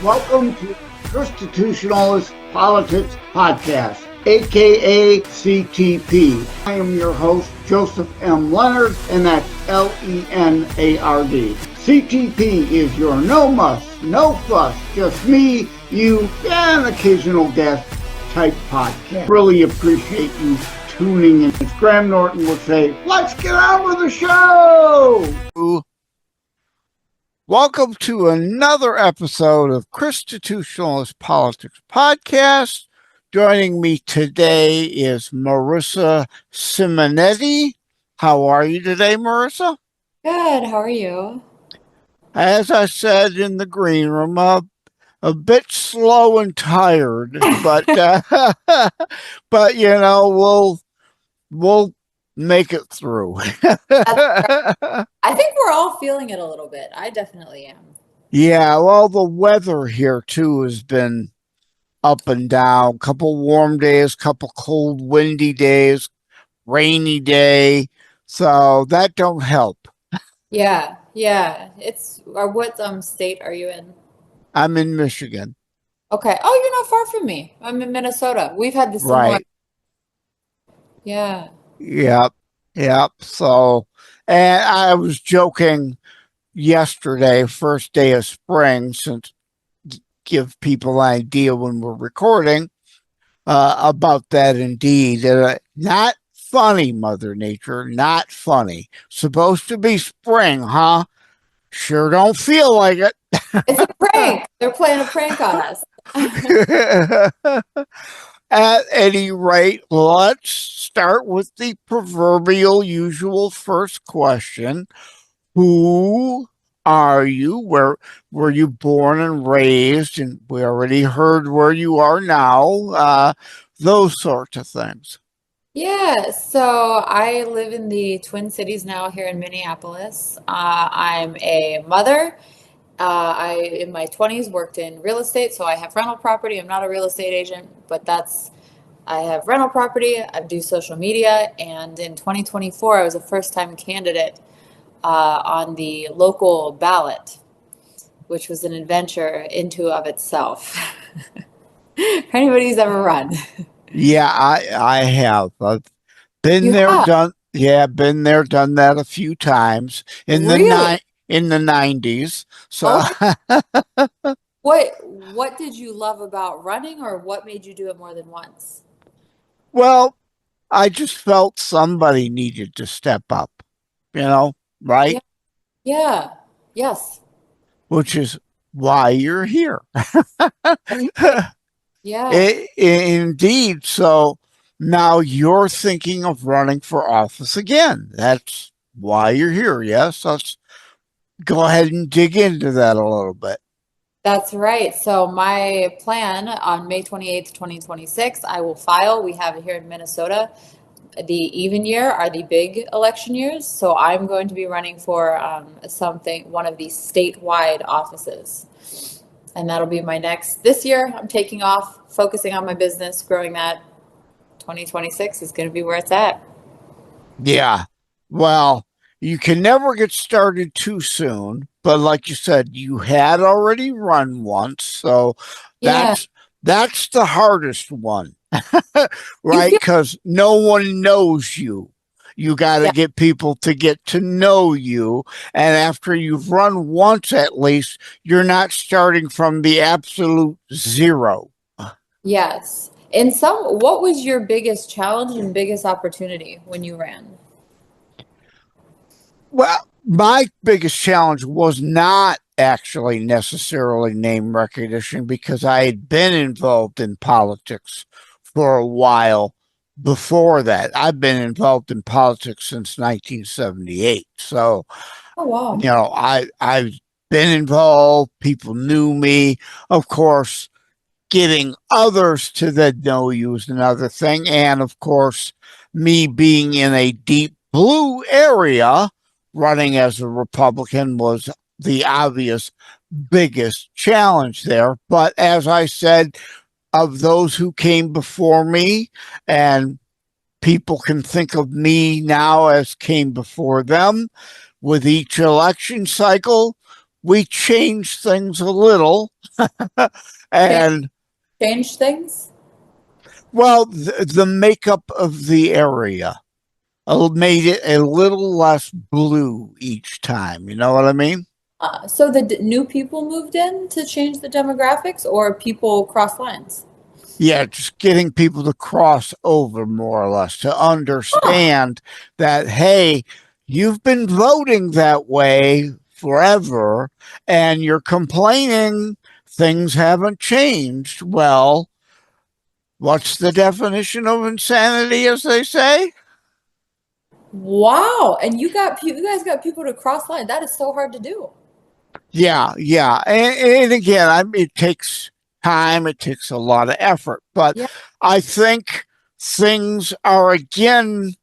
Welcome to Constitutionalist Politics Podcast, aka CTP. I am your host, Joseph M. Leonard, and that's Lenard. CTP is your no muss, no fuss, just me, you, and an occasional guest type podcast. Really appreciate you tuning in. As Graham Norton would say, let's get on with the show! Welcome to another episode of Constitutionalist Politics Podcast. Joining me today is Marisa Simonetti. How are you today, Marisa? Good. How are you? As I said in the green room, a bit slow and tired, but but you know we'll make it through. I think we're all feeling it a little bit. I definitely am. Yeah, well, the weather here too has been up and down. Couple warm days, couple cold, windy days, rainy day. So that don't help. Yeah. It's what state are you in? I'm in Michigan. Okay. Oh, you're not far from me. I'm in Minnesota. We've had the similar. Right. Yeah. Yep. So, and I was joking yesterday, first day of spring, since give people an idea when we're recording, about that indeed. Not funny, Mother Nature, not funny. Supposed to be spring, huh? Sure don't feel like it. It's a prank. They're playing a prank on us. At any rate, let's start with the proverbial usual first question. Who are you? Where were you born and raised? And we already heard where you are now. Those sorts of things. Yeah, so I live in the Twin Cities now here in Minneapolis. I'm a mother. In my 20s, worked in real estate, so I have rental property. I'm not a real estate agent, but I have rental property. I do social media, and in 2024, I was a first-time candidate on the local ballot, which was an adventure into of itself. For anybody who's ever run. Yeah, I have. I've been You there, have? done. Yeah, been there, done that a few times in the Really? in the 90s. So Okay. What did you love about running, or what made you do it more than once? well, I just felt somebody needed to step up, right? Yeah, yeah, yes. Which is why you're here. Right. Yeah. Indeed. So now you're thinking of running for office again. That's why you're here. Yes. Let's go ahead and dig into that a little bit. That's right. So my plan on May 28th, 2026, I will file. We have it here in Minnesota. The even year are the big election years. So I'm going to be running for one of these statewide offices. And that'll be this year. I'm taking off, focusing on my business, growing that. 2026 is going to be where it's at. Yeah. Well, you can never get started too soon, but like you said, you had already run once, so Yeah. that's the hardest one, You right? feel, Because no one knows you. You got to yeah. get people to get to know you, and after you've run once at least, you're not starting from the absolute zero. Yes. What was your biggest challenge and biggest opportunity when you ran? Well, my biggest challenge was not actually necessarily name recognition because I had been involved in politics for a while before that. I've been involved in politics since 1978. So, Oh, wow. I've been involved, people knew me. Of course, getting others to then know you is another thing. And of course, me being in a deep blue area, running as a Republican was the obvious biggest challenge there. But as I said, of those who came before me, and people can think of me now as came before them, with each election cycle, we changed things a little. And Change things? well, the makeup of the area made it a little less blue each time. You know what I mean? So the new people moved in to change the demographics, or people cross lines? Yeah, just getting people to cross over more or less to Huh. understand that, hey, you've been voting that way forever and you're complaining things haven't changed. Well, what's the definition of insanity, as they say? Wow. And you guys got people to cross line. That is so hard to do. Yeah, yeah. And again, it takes time, it takes a lot of effort, but Yeah. I think things are again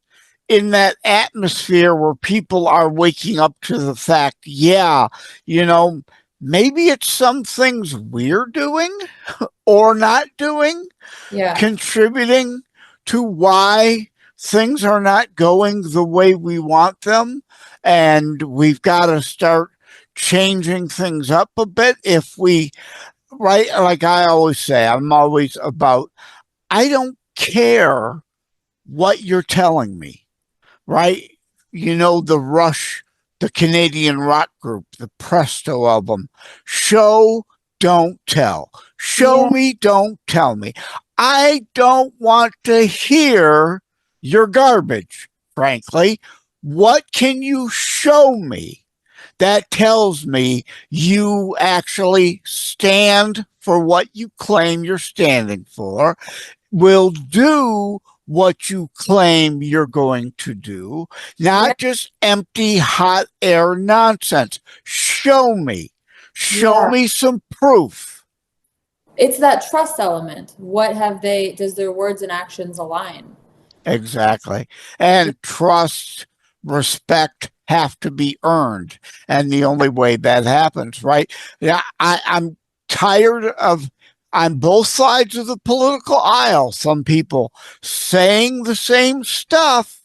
in that atmosphere where people are waking up to the fact, yeah, you know, maybe it's some things we're doing or not doing, Yeah. contributing to why things are not going the way we want them. And we've got to start changing things up a bit if we, right? Like I always say, I'm always about, I don't care what you're telling me, right? You know, the Rush, the Canadian rock group, the Presto album, show, don't tell. Show Yeah. me, don't tell me. I don't want to hear your garbage, frankly. What can you show me that tells me you actually stand for what you claim you're standing for, will do what you claim you're going to do, Yeah. not just empty hot air nonsense. Show me. Show Yeah. me some proof. It's that trust element. Does their words and actions align? Exactly. Yeah. And trust, respect have to be earned. And the only way that happens, right? Yeah, I'm tired of on both sides of the political aisle, some people saying the same stuff,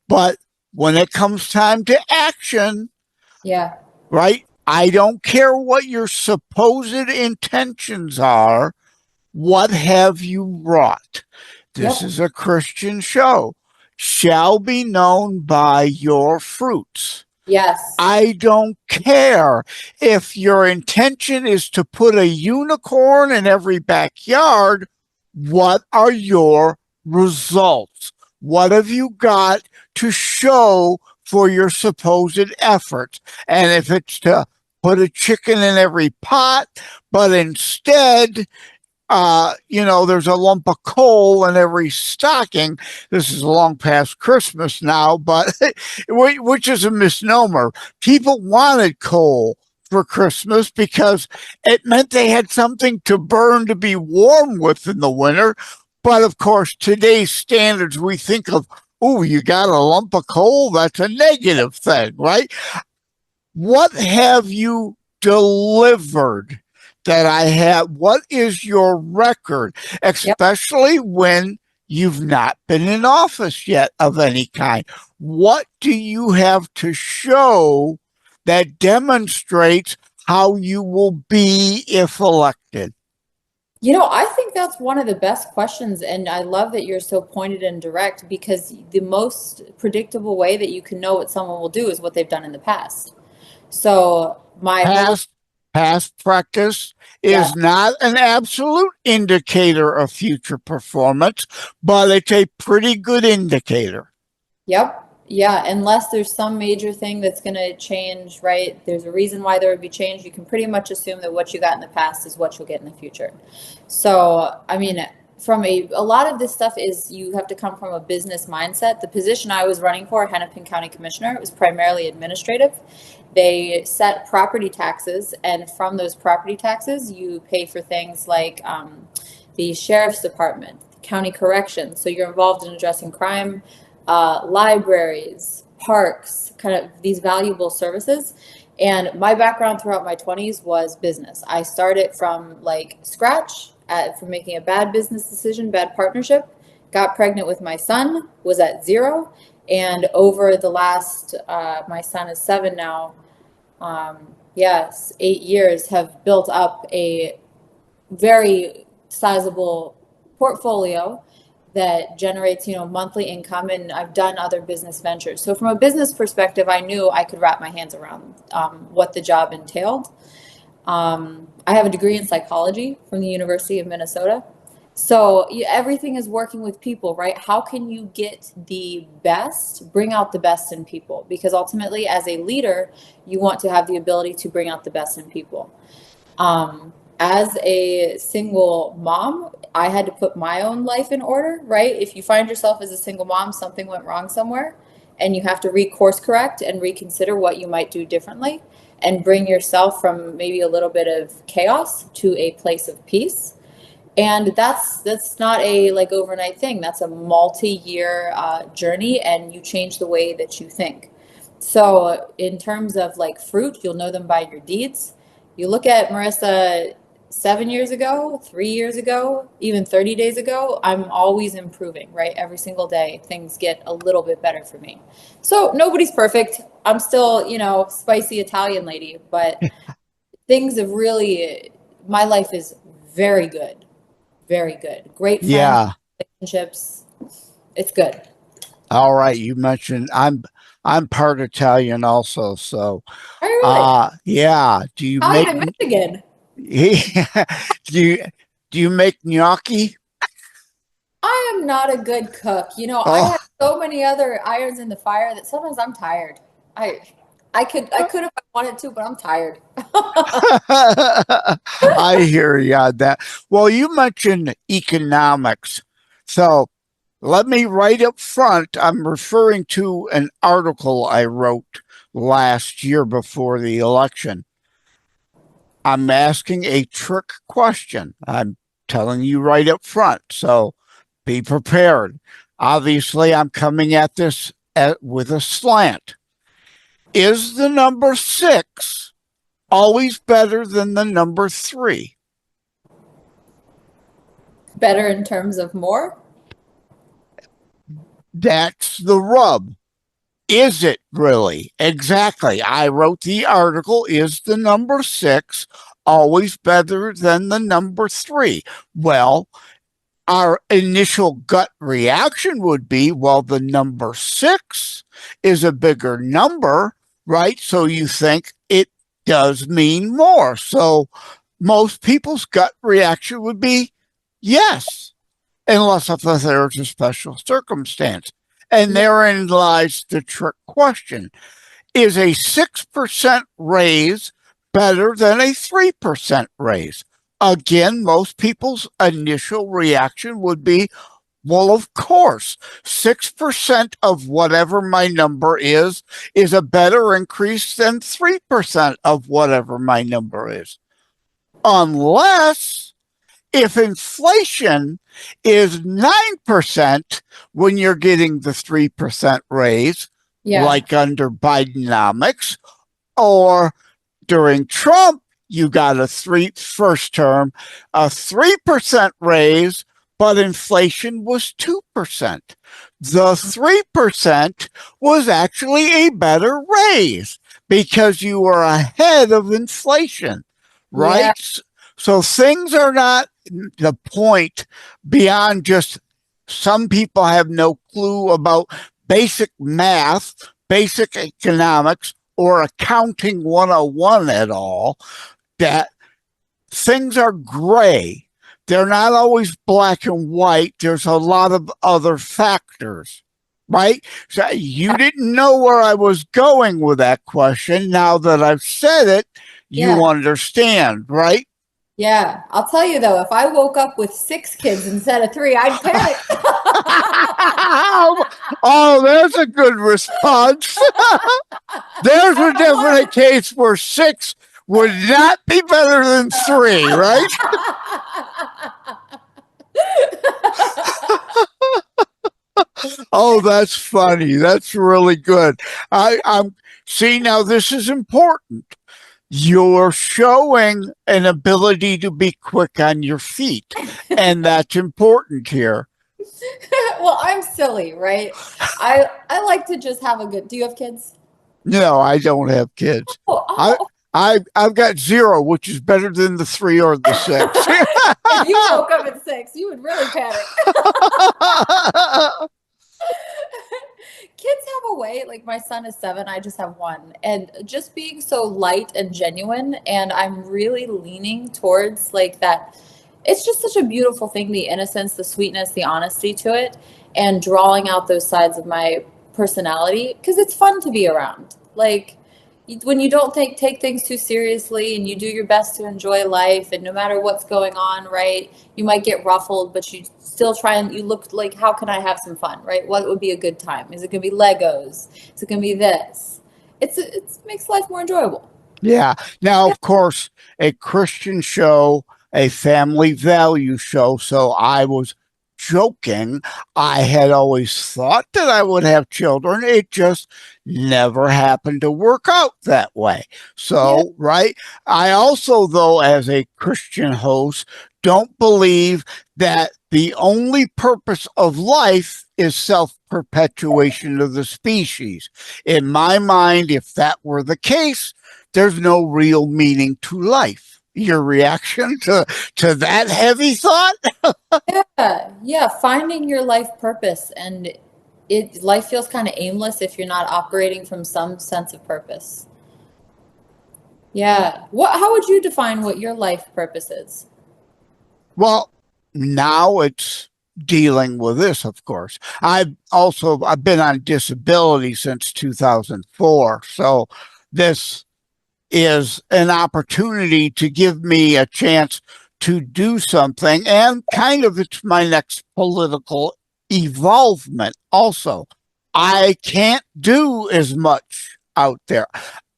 but when it comes time to action, Yeah. right? I don't care what your supposed intentions are. What have you wrought? This Yep. is a Christian show. Shall be known by your fruits. Yes. I don't care if your intention is to put a unicorn in every backyard. What are your results? What have you got to show for your supposed efforts? And if it's to put a chicken in every pot, but instead there's a lump of coal in every stocking. This is long past Christmas now, but which is a misnomer. People wanted coal for Christmas because it meant they had something to burn to be warm with in the winter. But of course, today's standards, we think of, oh, you got a lump of coal? That's a negative thing, right? What have you delivered that I have? What is your record, Yep. especially when you've not been in office yet of any kind? What do you have to show that demonstrates how you will be if elected? I think that's one of the best questions, and I love that you're so pointed and direct because the most predictable way that you can know what someone will do is what they've done in the past. So my whole, Past past practice yeah, is not an absolute indicator of future performance, but it's a pretty good indicator. yep, yeah, unless there's some major thing that's going to change, right? There's a reason why there would be change. You can pretty much assume that what you got in the past is what you'll get in the future. So, I mean, from a lot of this stuff is you have to come from a business mindset. The position I was running for, Hennepin County Commissioner, it was primarily administrative. They set property taxes, and from those property taxes, you pay for things like the sheriff's department, county corrections. So you're involved in addressing crime, libraries, parks, kind of these valuable services. And my background throughout my 20s was business. I started from like scratch from making a bad business decision, bad partnership, got pregnant with my son, was at zero. And over the last, my son is 7 now. yes, 8 years have built up a very sizable portfolio that generates, monthly income, and I've done other business ventures. So from a business perspective, I knew I could wrap my hands around what the job entailed. I have a degree in psychology from the University of Minnesota. So everything is working with people, right? How can you get the best, bring out the best in people? Because ultimately, as a leader, you want to have the ability to bring out the best in people. As a single mom, I had to put my own life in order, right? If you find yourself as a single mom, something went wrong somewhere, and you have to recourse correct and reconsider what you might do differently and bring yourself from maybe a little bit of chaos to a place of peace. And that's not a like overnight thing. That's a multi-year journey, and you change the way that you think. So in terms of like fruit, you'll know them by your deeds. You look at Marissa 7 years ago, 3 years ago, even 30 days ago, I'm always improving, right? Every single day, things get a little bit better for me. So nobody's perfect. I'm still, spicy Italian lady, but things have really, my life is very good. Very good. Great friends, Yeah. relationships. It's good. All right. You mentioned I'm part Italian also. So, Are you really? yeah. Do you make Italian in Michigan. do you do you make gnocchi? I am not a good cook. I Oh, have so many other irons in the fire that sometimes I'm tired. I I could if I wanted to, but I'm tired. I hear you on that. Well, you mentioned economics. So let me right up front, I'm referring to an article I wrote last year before the election. I'm asking a trick question. I'm telling you right up front. So be prepared. Obviously, I'm coming at this with a slant. Is the number 6 always better than the number 3? Better in terms of more? That's the rub. Is it really? Exactly. I wrote the article. Is the number 6 always better than the number 3? Well, our initial gut reaction would be, well, the number 6 is a bigger number, right? So you think it does mean more. So most people's gut reaction would be yes, unless if there's a special circumstance. And Yeah. therein lies the trick question. Is a 6% raise better than a 3% raise? Again, most people's initial reaction would be, well, of course, 6% of whatever my number is a better increase than 3% of whatever my number is. Unless if inflation is 9% when you're getting the 3% raise, Yeah. like under Bidenomics, or during Trump, you got first term, a 3% raise, but inflation was 2%. The 3% was actually a better raise because you were ahead of inflation, Yeah. right? So things are not the point beyond just some people have no clue about basic math, basic economics, or accounting 101 at all, that things are gray. They're not always black and white. There's a lot of other factors, right? So you didn't know where I was going with that question. Now that I've said it, Yeah. you understand, right? Yeah. I'll tell you though, if I woke up with 6 kids instead of three, I'd panic. Oh, there's a good response. There's a definite case where 6 would not be better than 3, right? Oh, that's funny. That's really good. I'm see now. This is important. You're showing an ability to be quick on your feet, and that's important here. Well, I'm silly, right? I like to just have a good. Do you have kids? No, I don't have kids. Oh, I oh, I've got 0, which is better than the 3 or the 6. If you woke up at 6, you would really panic. Kids have a way, like my son is 7, I just have 1. And just being so light and genuine, and I'm really leaning towards like that. It's just such a beautiful thing, the innocence, the sweetness, the honesty to it, and drawing out those sides of my personality because it's fun to be around. Like when you don't take things too seriously and you do your best to enjoy life, and no matter what's going on, right, you might get ruffled, but you still try, and you look like, how can I have some fun, right? What would be a good time? Is it going to be Legos? Is it going to be this? It makes life more enjoyable. Yeah. Now, of course, a Christian show, a family value show. So I was joking. I had always thought that I would have children. It just never happened to work out that way. So, right. I also, though, as a Christian host, don't believe that the only purpose of life is self-perpetuation of the species. In my mind, if that were the case, there's no real meaning to life. Your reaction to that heavy thought? Yeah, finding your life purpose, and life feels kind of aimless if you're not operating from some sense of purpose. Yeah. How would you define what your life purpose is? Well, now it's dealing with this, of course. I've been on disability since 2004. So this is an opportunity to give me a chance to do something, and kind of it's my next political evolvement also. I can't do as much out there.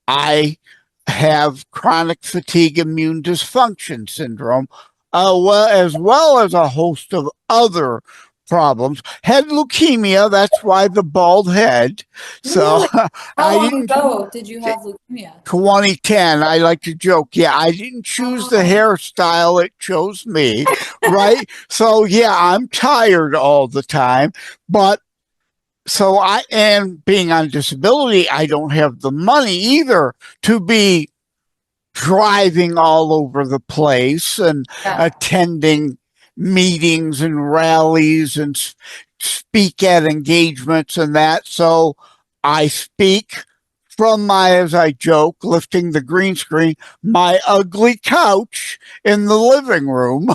I have chronic fatigue immune dysfunction syndrome, well as a host of other problems. Had leukemia, that's why the bald head. So Really? How I long didn't ago did you have leukemia? 2010, I like to joke. Yeah, I didn't choose the hairstyle, it chose me, right? So, yeah, I'm tired all the time. But and being on disability, I don't have the money either to be driving all over the place and attending meetings and rallies and speak at engagements and that. So I speak from as I joke, lifting the green screen, my ugly couch in the living room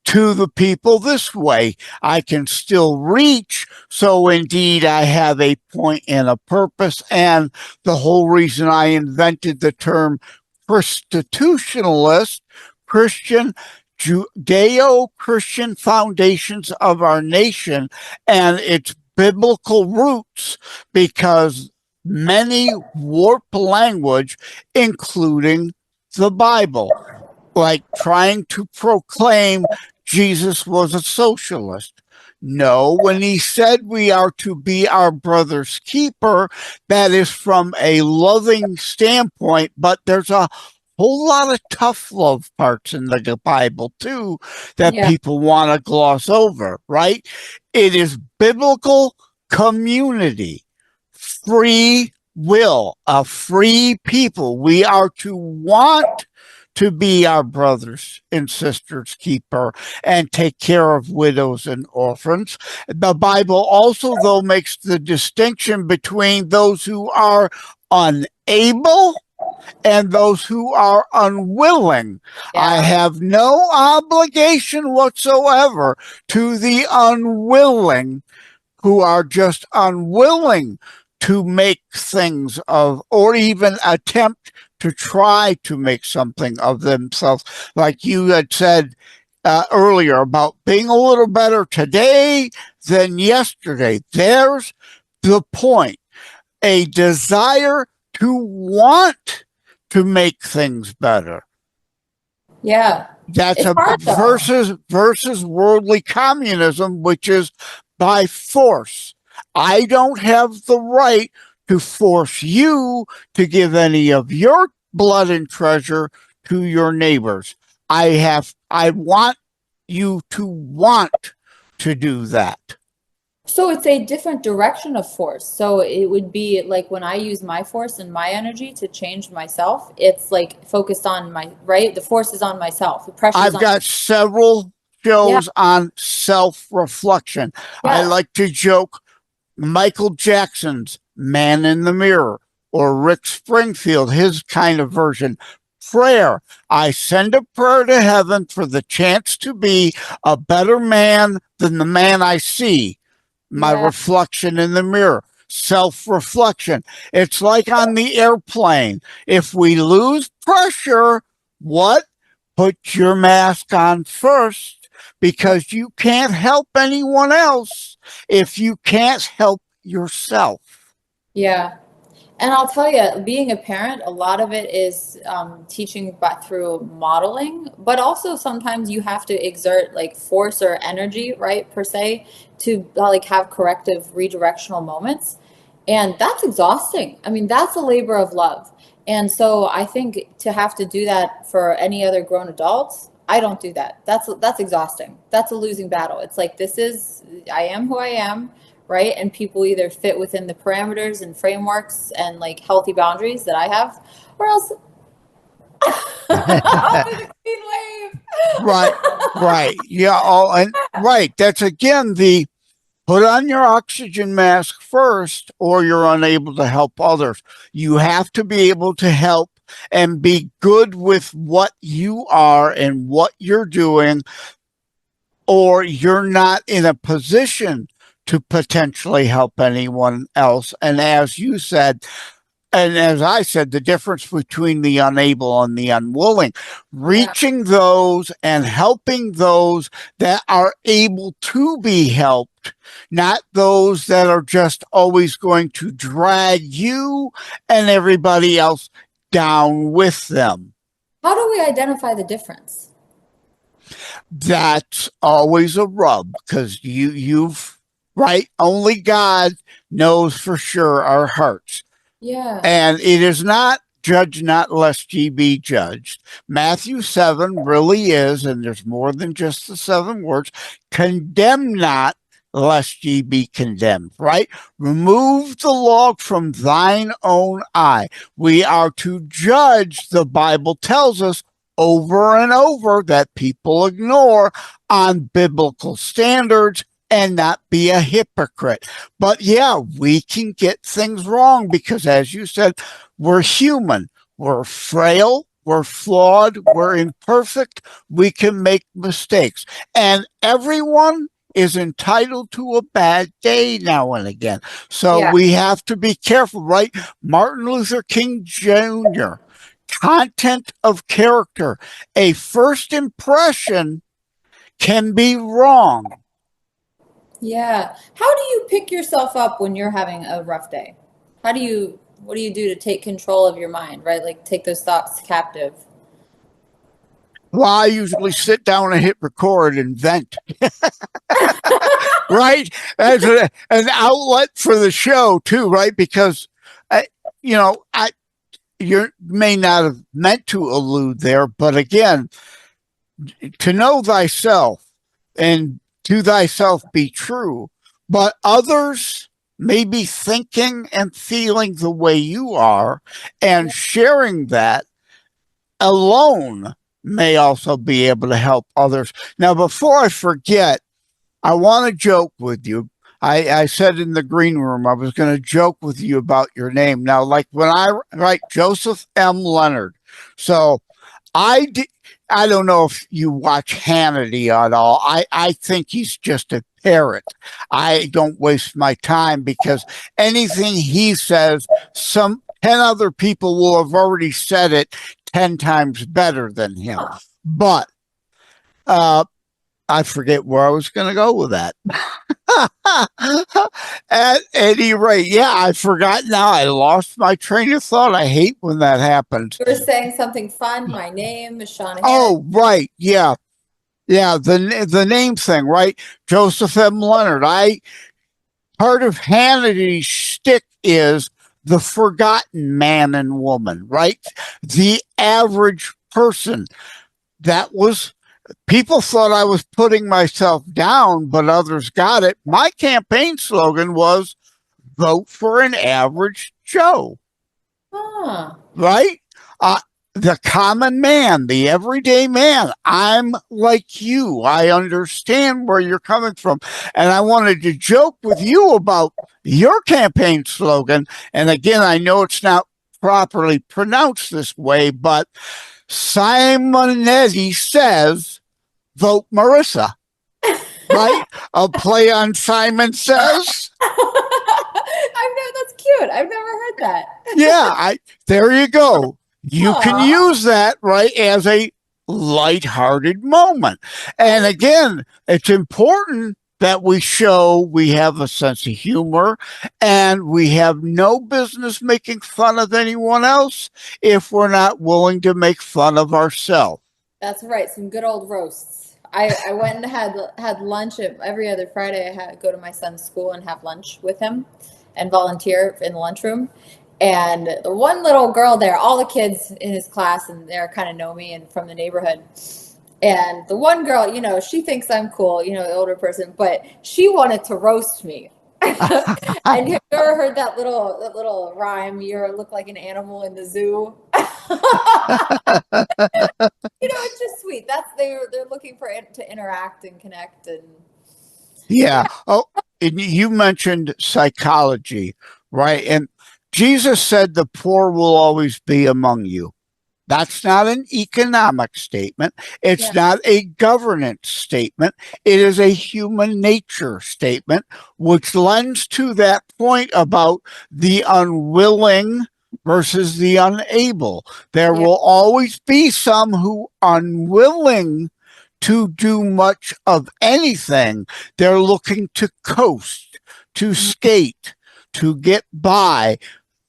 to the people this way. I can still reach. So indeed, I have a point and a purpose. And the whole reason I invented the term Christitutionalist, Christian, Judeo-Christian foundations of our nation, and its biblical roots, because many warp language, including the Bible, like trying to proclaim Jesus was a socialist. No, when he said we are to be our brother's keeper, that is from a loving standpoint, but there's a whole lot of tough love parts in the Bible too that people want to gloss over, right? It is biblical community, free will, a free people. We are to want to be our brothers and sisters' keeper and take care of widows and orphans. The Bible also, though, makes the distinction between those who are unable and those who are unwilling. I have no obligation whatsoever to the unwilling, who are just unwilling to make things of, or even attempt to try to make something of themselves. Like you had said earlier about being a little better today than yesterday. There's the point. A desire to want to make things better. Yeah. That's versus worldly communism, which is by force. I don't have the right to force you to give any of your blood and treasure to your neighbors. I want you to want to do that. So it's a different direction of force. So it would be like when I use my force and my energy to change myself, it's like focused on my, right? The force is on myself. The pressure is I've on, got several yeah, shows on self-reflection. I yes, like to joke Michael Jackson's Man in the Mirror, or Rick Springfield, his kind of version. Prayer. I send a prayer to heaven for the chance to be a better man than the man I see, my yeah, reflection in the mirror. Self-reflection. It's like on the airplane. If we lose pressure, what? Put your mask on first, because you can't help anyone else if you can't help yourself. yeah. And I'll tell you, being a parent, a lot of it is teaching but through modeling, but also sometimes you have to exert like force or energy, right, per se, to like have corrective redirectional moments. And that's exhausting. I mean, that's a labor of love. And so I think to have to do that for any other grown adults, I don't do that. That's exhausting. That's a losing battle. It's like I am who I am, right? And people either fit within the parameters and frameworks and like healthy boundaries that I have, or else I'll do the clean Right, wave. right. Yeah, and right. That's again the put on your oxygen mask first, or you're unable to help others. You have to be able to help and be good with what you are and what you're doing, or you're not in a position to potentially help anyone else. And as you said, and as I said, the difference between the unable and the unwilling, Yeah. reaching those and helping those that are able to be helped, not those that are just always going to drag you and everybody else down with them. How do we identify the difference? That's always a rub, because you've right, only God knows for sure our hearts. Yeah. And it is not judge not lest ye be judged. Matthew 7 really is, and there's more than just the 7 words, condemn not lest ye be condemned, right? Remove the log from thine own eye. We are to judge, the Bible tells us over and over, that people ignore on biblical standards and not be a hypocrite. But yeah, we can get things wrong because, as you said, we're human. We're frail. We're flawed. We're imperfect. We can make mistakes. And everyone is entitled to a bad day now and again. So Yeah. we have to be careful, right? Martin Luther King Jr., content of character. A first impression can be wrong. Yeah. How do you pick yourself up when you're having a rough day? What do you do to take control of your mind, right? Like take those thoughts captive. Well, I usually sit down and hit record and vent, right? As an outlet for the show too, right? Because, I, you know, you may not have meant to allude there, but again, to know thyself and to thyself be true, but others may be thinking and feeling the way you are, and sharing that alone may also be able to help others. Now, before I forget, I want to joke with you. I said in the green room I was going to joke with you about your name. Now, like when I write Joseph M. Leonard, so I did, I don't know if you watch Hannity at all. I think he's just a parrot. I don't waste my time because anything he says, some 10 other people will have already said it 10 times better than him. But I forget where I was going to go with that. At any rate, yeah, I forgot now. I lost my train of thought. I hate when that happens. You were saying something fun. My name is Shauna Harris. Oh, right. Yeah. Yeah. The name thing, right? Joseph M. Leonard. Part of Hannity's shtick is the forgotten man and woman, right? The average person. That was people thought I was putting myself down, but others got it. My campaign slogan was vote for an average Joe. Huh. Right? The common man, the everyday man. I'm like you. I understand where you're coming from. And I wanted to joke with you about your campaign slogan. And again, I know it's not properly pronounced this way, but Simonetti says, vote Marisa. Right? A play on Simon Says. That's cute. I've never heard that. Yeah, there you go. You can Aw. use that, right, as a lighthearted moment. And again, it's important that we show we have a sense of humor and we have no business making fun of anyone else if we're not willing to make fun of ourselves. That's right. Some good old roasts. I went and had lunch every other Friday. I had go to my son's school and have lunch with him and volunteer in the lunchroom. And the one little girl there, all the kids in his class and they kind of know me and from the neighborhood. And the one girl, she thinks I'm cool, the older person, but she wanted to roast me. And you ever heard that little rhyme? You look like an animal in the zoo. It's just sweet. They're looking for it to interact and connect and Yeah. Oh, and you mentioned psychology, right? And Jesus said the poor will always be among you. That's not an economic statement. It's not a governance statement. It is a human nature statement, which lends to that point about the unwilling versus the unable. There will always be some who are unwilling to do much of anything. They're looking to coast, to skate, to get by.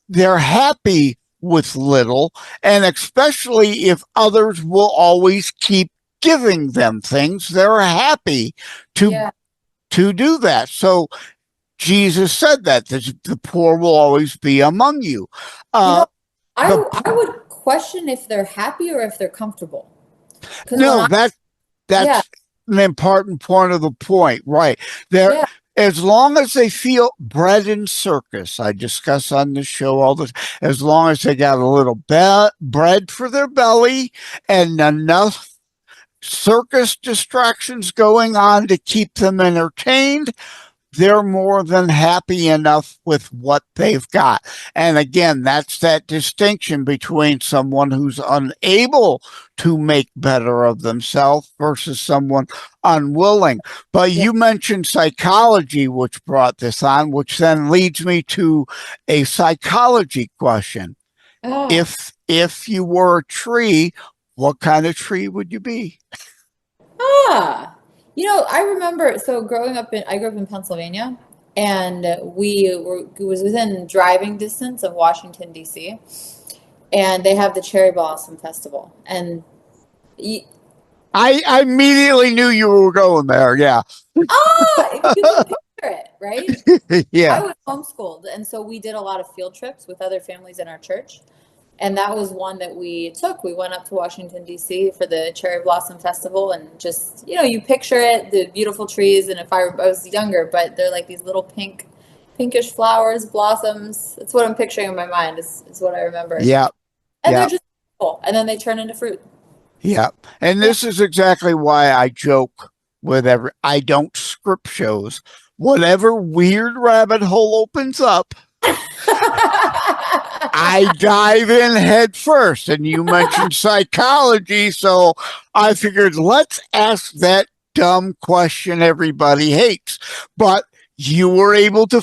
They're happy with little, and especially if others will always keep giving them things, they're happy to do that. So Jesus said that the poor will always be among you. I would question if they're happy or if they're comfortable. No, that's an important point of the point, right? As long as they feel bread and circus, I discuss on the show all this, as long as they got a little bread for their belly and enough circus distractions going on to keep them entertained, they're more than happy enough with what they've got. And again, that's that distinction between someone who's unable to make better of themselves versus someone unwilling. But you mentioned psychology, which brought this on, which then leads me to a psychology question. If you were a tree, what kind of tree would you be? I remember, I grew up in Pennsylvania, and it was within driving distance of Washington, D.C., and they have the Cherry Blossom Festival. And I immediately knew you were going there, yeah. You can picture it, right? Yeah. I was homeschooled, and so we did a lot of field trips with other families in our church. And that was one that we took. We went up to Washington, D.C. for the Cherry Blossom Festival, and just, you picture it, the beautiful trees. And I was younger, but they're like these little pinkish flowers, blossoms. That's what I'm picturing in my mind is what I remember. Yeah. And they're just beautiful. And then they turn into fruit. Yeah. And this is exactly why I joke with I don't script shows. Whatever weird rabbit hole opens up, I dive in head first. And you mentioned psychology, so I figured let's ask that dumb question everybody hates. But you were able to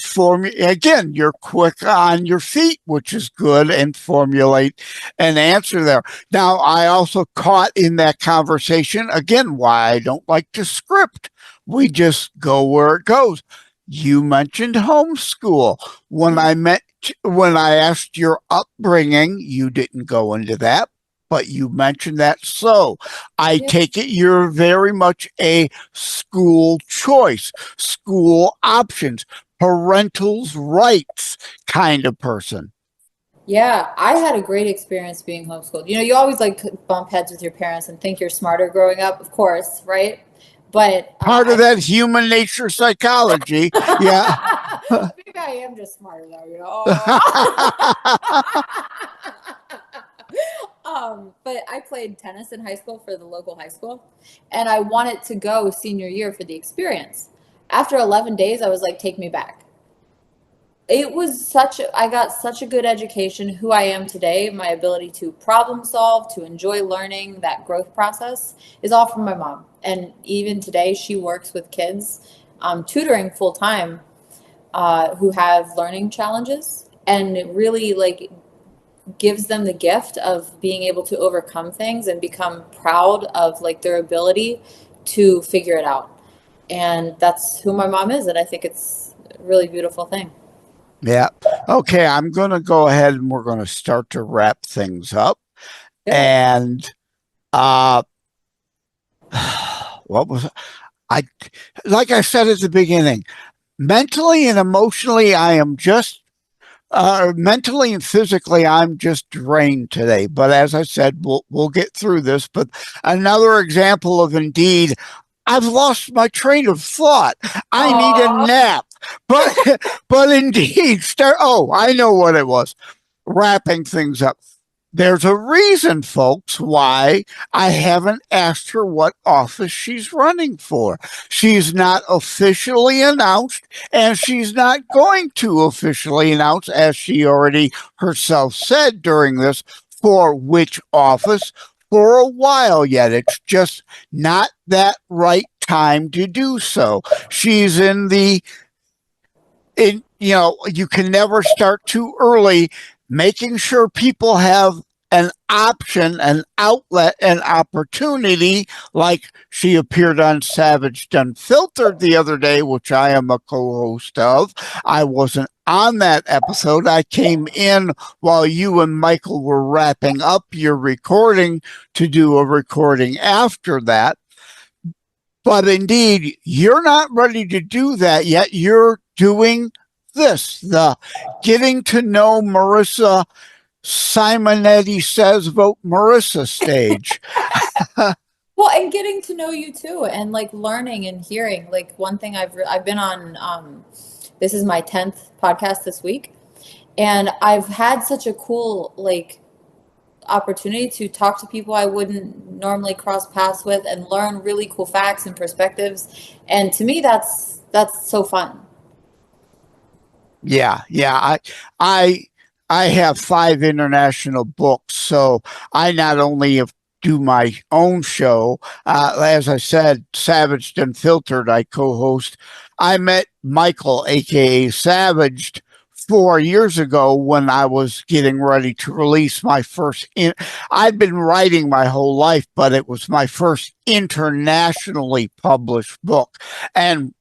again, you're quick on your feet, which is good, and formulate an answer there. Now, I also caught in that conversation, again, why I don't like to script. We just go where it goes. You mentioned homeschool. When I asked your upbringing, you didn't go into that, but you mentioned that. So I take it you're very much a school choice, school options, parental's rights kind of person. Yeah, I had a great experience being homeschooled. You know, you always like bump heads with your parents and think you're smarter growing up, of course, right? But Part of that human nature psychology. Yeah. maybe I am just smarter though, you know. But I played tennis in high school for the local high school, and I wanted to go senior year for the experience. After 11 days, I was like, take me back. It was I got such a good education. Who I am today, my ability to problem solve, to enjoy learning, that growth process is all from my mom. And even today, she works with kids, tutoring full time, who have learning challenges, and it really like gives them the gift of being able to overcome things and become proud of like their ability to figure it out. And that's who my mom is, and I think it's a really beautiful thing. Yeah. Okay, I'm going to go ahead and we're going to start to wrap things up. Good. And what was I like I said at the beginning, mentally and emotionally I am just mentally and physically I'm just drained today. But as I said, we'll get through this. But another example of indeed I've lost my train of thought. I need a Aww. nap. But but indeed, I know what it was. Wrapping things up. There's a reason, folks, why I haven't asked her what office she's running for. She's not officially announced, and she's not going to officially announce, as she already herself said during this, for which office for a while yet. It's just not that right time to do so. She's you can never start too early, making sure people have an option, an outlet, an opportunity, like she appeared on Savaged Unfiltered the other day, which I am a co-host of. I wasn't on that episode. I came in while you and Michael were wrapping up your recording to do a recording after that. But indeed, you're not ready to do that yet. You're doing this, the getting to know Marisa Simonetti says vote Marisa stage. Well, and getting to know you too, and like learning and hearing. Like one thing I've been on. This is my 10th podcast this week, and I've had such a cool like opportunity to talk to people I wouldn't normally cross paths with and learn really cool facts and perspectives. And to me, that's so fun. Yeah, yeah. I have 5 international books, so I not only do my own show, as I said, Savaged and Filtered, I co-host. I met Michael, aka Savaged, 4 years ago when I was getting ready to release my first. I'd been writing my whole life, but it was my first internationally published book, and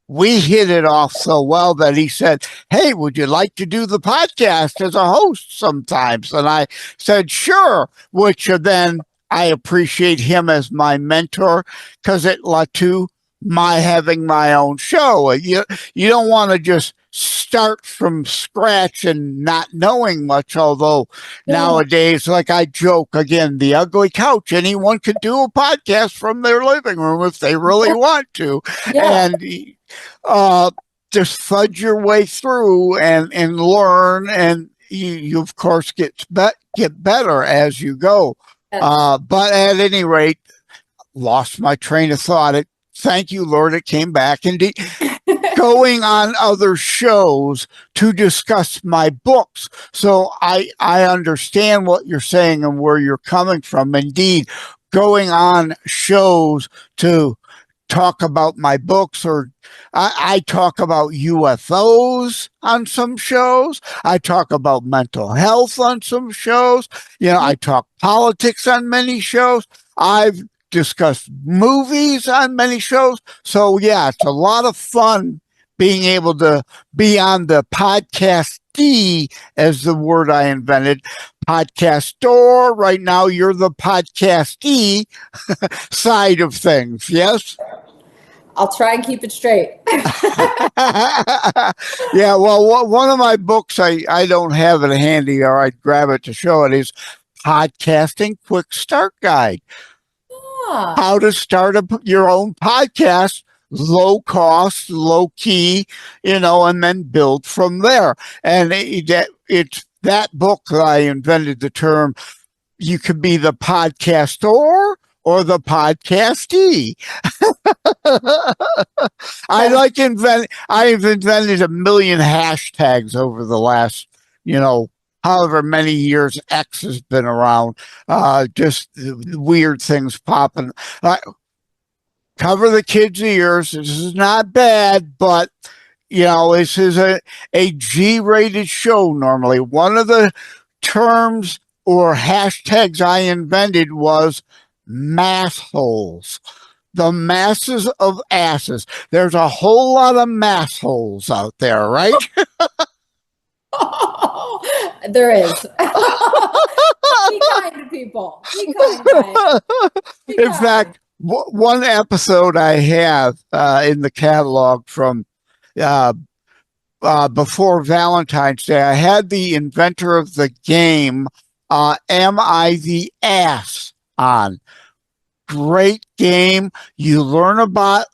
we hit it off so well that he said, "Hey, would you like to do the podcast as a host sometimes?" And I said, "Sure," which then I appreciate him as my mentor because it led to my having my own show. You don't want to just start from scratch and not knowing much, although Yeah. nowadays, like I joke again, the ugly couch, anyone could do a podcast from their living room if they really want to. Yeah. And just fudge your way through and learn, and you of course get better as you go. Yes. But at any rate, lost my train of thought. Thank you, Lord, it came back. Indeed, going on other shows to discuss my books. So I understand what you're saying and where you're coming from. Indeed, going on shows to talk about my books, or I talk about UFOs on some shows. I talk about mental health on some shows. I talk politics on many shows. I've discussed movies on many shows. So yeah, it's a lot of fun being able to be on the podcast D, as the word I invented, podcast store. Right now, you're the podcast E side of things. Yes. I'll try and keep it straight. Yeah, well, one of my books, I don't have it handy, or I'd grab it to show it, is Podcasting Quick Start Guide. Ah, How to start your own podcast, low cost, low key, and then build from there. And it's that book that I invented the term, you could be the podcaster or the podcastee. I've invented a million hashtags over the last, however many years X has been around. Just weird things popping. Cover the kids' ears. This is not bad, but this is a G-rated show normally. One of the terms or hashtags I invented was mass holes. The masses of asses. There's a whole lot of mass holes out there, right? there is. Be kind to people. Be kind, guys. In fact, one episode I have in the catalog from before Valentine's Day, I had the inventor of the game, Am I the Ass, on. Great game. You learn about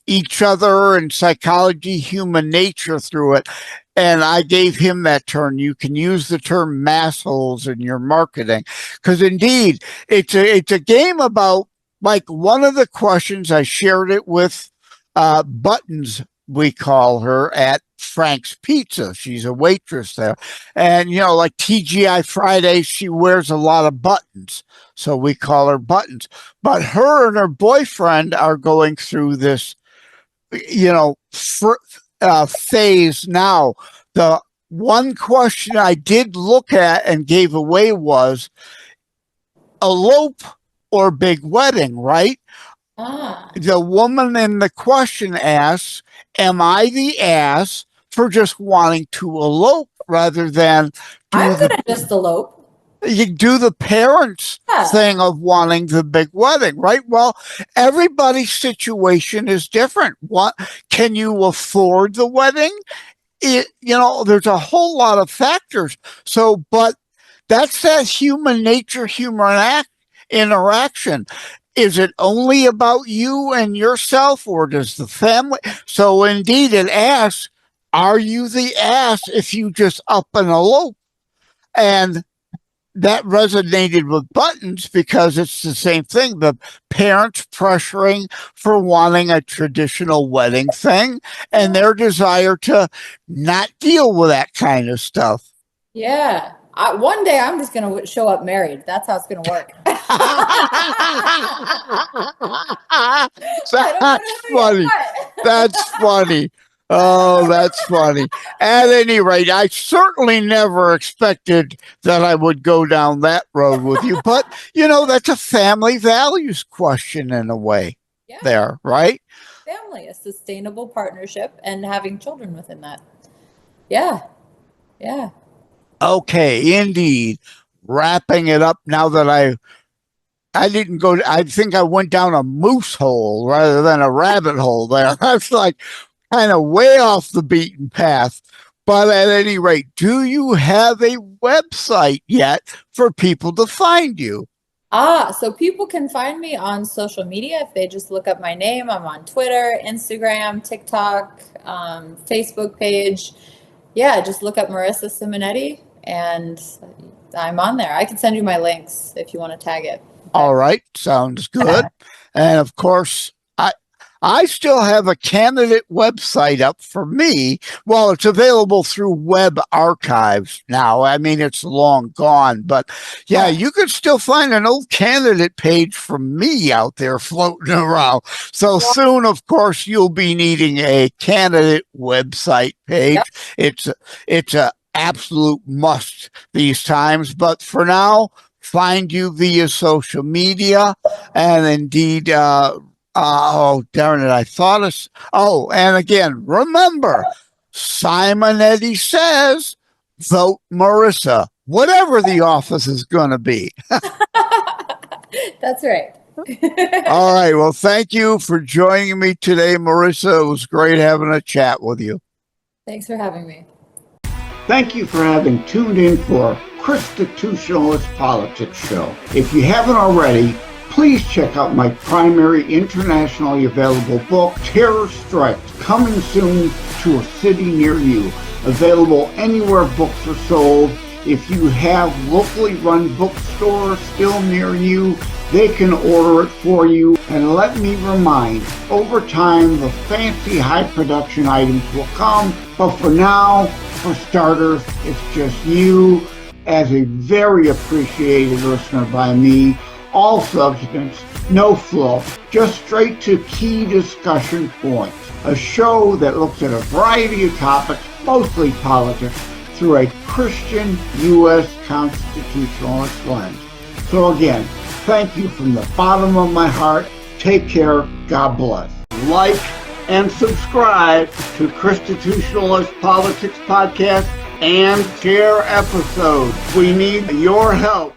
each other and psychology, human nature through it. And I gave him that term. You can use the term massholes in your marketing, because indeed it's a game about, like, one of the questions, I shared it with Buttons, we call her, at Frank's Pizza. She's a waitress there. And, like TGI Fridays, she wears a lot of buttons. So we call her Buttons. But her and her boyfriend are going through this, phase now. The one question I did look at and gave away was elope or big wedding, right? The woman in the question asks, am I the ass for just wanting to elope rather than I'm going to just elope. You do the parents thing of wanting the big wedding, right? Well, everybody's situation is different. What can you afford the wedding? There's a whole lot of factors. So, but that's that human nature, human interaction. Is it only about you and yourself, or does the family? So indeed, it asks, are you the ass if you just up and elope? And that resonated with Buttons because it's the same thing. The parents pressuring for wanting a traditional wedding thing and their desire to not deal with that kind of stuff. Yeah. One day I'm just going to show up married. That's how it's going to work. That's funny. That's funny. Oh, that's funny. At any rate, I certainly never expected that I would go down that road with you. But, that's a family values question in a way there, right? Family, a sustainable partnership, and having children within that. Yeah. Yeah. Okay, indeed. Wrapping it up now that I didn't go, I think I went down a moose hole rather than a rabbit hole there. That's like kind of way off the beaten path. But at any rate, do you have a website yet for people to find you? So people can find me on social media if they just look up my name. I'm on Twitter, Instagram, TikTok, Facebook page. Yeah, just look up Marisa Simonetti and I'm on there. I can send you my links if you want to tag it. All right, sounds good. And of course, I still have a candidate website up for me. Well, it's available through Web Archives now. I mean, it's long gone, but yeah, you could still find an old candidate page from me out there floating around. So soon, of course, you'll be needing a candidate website page. It's a absolute must these times. But for now, find you via social media, and indeed, oh, darn it, I thought it's, and again, remember, Simonetti says, vote Marisa, whatever the office is going to be. That's right. All right. Well, thank you for joining me today, Marisa. It was great having a chat with you. Thanks for having me. Thank you for having tuned in for Constitutionalist Politics Show. If you haven't already, please check out my primary internationally available book, Terror Strikes, coming soon to a city near you. Available anywhere books are sold. If you have locally run bookstores still near you, they can order it for you. And let me remind, over time, the fancy high production items will come. But for now, for starters, it's just you as a very appreciated listener by me. All substance, no fluff, just straight to key discussion points. A show that looks at a variety of topics, mostly politics, through a Christian U.S. constitutionalist lens. So again, thank you from the bottom of my heart. Take care. God bless. Like and subscribe to Constitutionalist Politics Podcast and share episodes. We need your help.